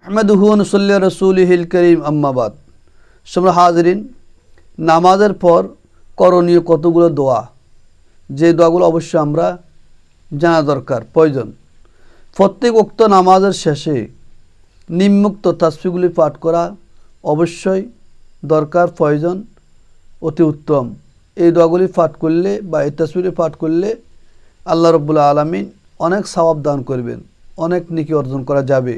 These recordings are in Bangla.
আহমেদুহু ওয়া নুসাল্লি আলা রাসূলিহিল কারীম আম্মা বাদ। সম্মানিত হাজিরিন, নামাজের পর করণীয় কতগুলো দোয়া, যে দোয়াগুলো অবশ্যই আমরা জানা দরকার, প্রয়োজন। প্রত্যেক উক্ত নামাজের শেষে নিম্নোক্ত তাসবিহগুলি পাঠ করা অবশ্যই দরকার, প্রয়োজন, অতি উত্তম। এই দোয়াগুলি পাঠ করলে বা এই তাসবিহগুলি পাঠ করলে আল্লাহ রাব্বুল আলামিন অনেক সওয়াব দান করবেন, অনেক নেকি অর্জন করা যাবে।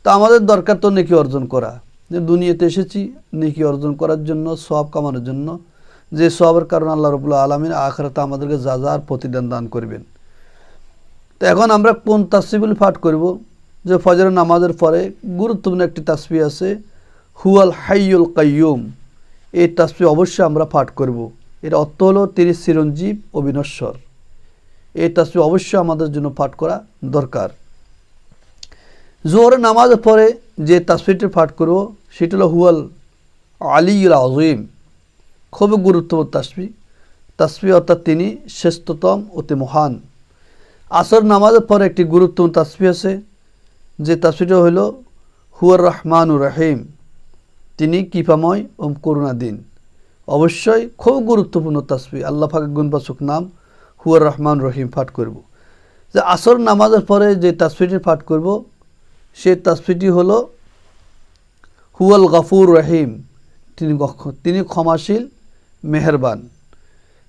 তা আমাদের দরকার তো নেকি অর্জন করা, যে দুনিয়াতে এসেছি নেকি অর্জন করার জন্য, সওয়াব কামানোর জন্য, যে সওয়াবের কারণে আল্লাহ রাব্বুল আলামিন আখিরাতে আমাদেরকে যার প্রতিদান দান করবেন। তো এখন আমরা কোন তাসবিহগুলি পাঠ করব? যে ফজরের নামাজের পরে গুরুত্বপূর্ণ একটি তাসবিহ আছে, হুয়াল হাইয়ুল কাইয়ুম। এই তাসবিহ অবশ্যই আমরা পাঠ করব। এর অর্থ হলো তিনি চিরঞ্জীব ও বিনশ্বর। এই তাসবিহ অবশ্যই আমাদের জন্য পাঠ করা দরকার। জোহরের নামাজের পরে যে তাসবিহটি পাঠ করব সেটা হলো হুয়াল আলিয়ুল আযীম। খুবই গুরুত্বপূর্ণ তাসবিহ অর্থাৎ তিনি শ্রেষ্ঠতম, অতি মহান। আসর নামাজের পরে একটি গুরুত্বপূর্ণ তাসবিহ আছে, যে তাসবিহটা হলো হুয়ার রহমানুর রহিম। তিনি কৃপাময় ও করুণাদিন। অবশ্যই খুব গুরুত্বপূর্ণ তাসবিহ, আল্লাহ পাকের গুণবাচক নাম হুয়ার রহমান রহিম পাঠ করব। যে আসর নামাজের পরে যে তাসবিহটি পাঠ করব সেই তাসবিহটি হলো হুয়াল গফুর রহিম। তিনি ক্ষমাশীল, মেহেরবান।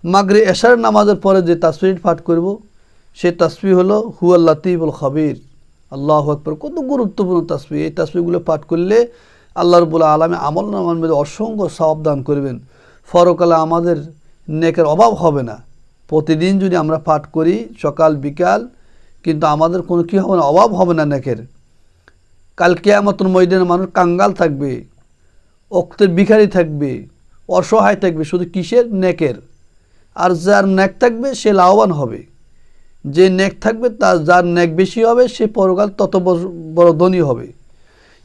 মাগরিব এশার নামাজের পরে যে তাসবিহটি পাঠ করব সেই তাসবিহ হলো হুয়াল লাতিফুল খবির। আল্লাহু আকবার। কত গুরুত্বপূর্ণ তাসবিহ। এই তাসবিহগুলো পাঠ করলে আল্লাহ রাব্বুল আলামিন আমলনামার মধ্যে অসংখ্য সওয়াব দান করবেন। পরকালে আমাদের নেকের অভাব হবে না। প্রতিদিন যদি আমরা পাঠ করি সকাল বিকাল, কিন্তু আমাদের কোনো কী হবে না, অভাব হবে না নেকের। কাল কিয়ামতের ময়দানে মানুষ কাঙ্গাল থাকবে, অক্তের ভিখারি থাকবে, অসহায় থাকবে, শুধু কিসের? নেকের। আর যার নেক থাকবে সে লাভবান হবে। যে নেক থাকবে যার নেক বেশি হবে সে পরকাল তত বড় ধনী হবে।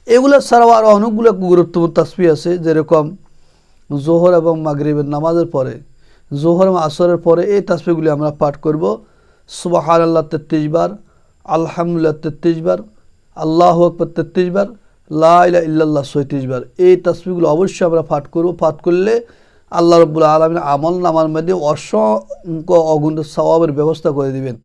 এগুলো ছাড়াও আরও অনেকগুলো গুরুত্বপূর্ণ তাসবিহ আছে, যেরকম জোহর এবং মাগরিবের নামাজের পরে, জোহর এবং আসরের পরে এই তাসবিহগুলি আমরা পাঠ করব। সুবহানাল্লাহ 33 বার, আলহামদুলিল্লাহ 33 বার, আল্লাহু আকবার 33 বার, লা ইলাহা ইল্লাল্লাহ 37 বার। এই তাসবিহগুলো অবশ্যই আমরা পাঠ করব। পাঠ করলে আল্লাহ রাব্বুল আলামিন আমলনামার মধ্যে অসংখ্য অগুণিত সওয়াবের ব্যবস্থা করে দিবেন।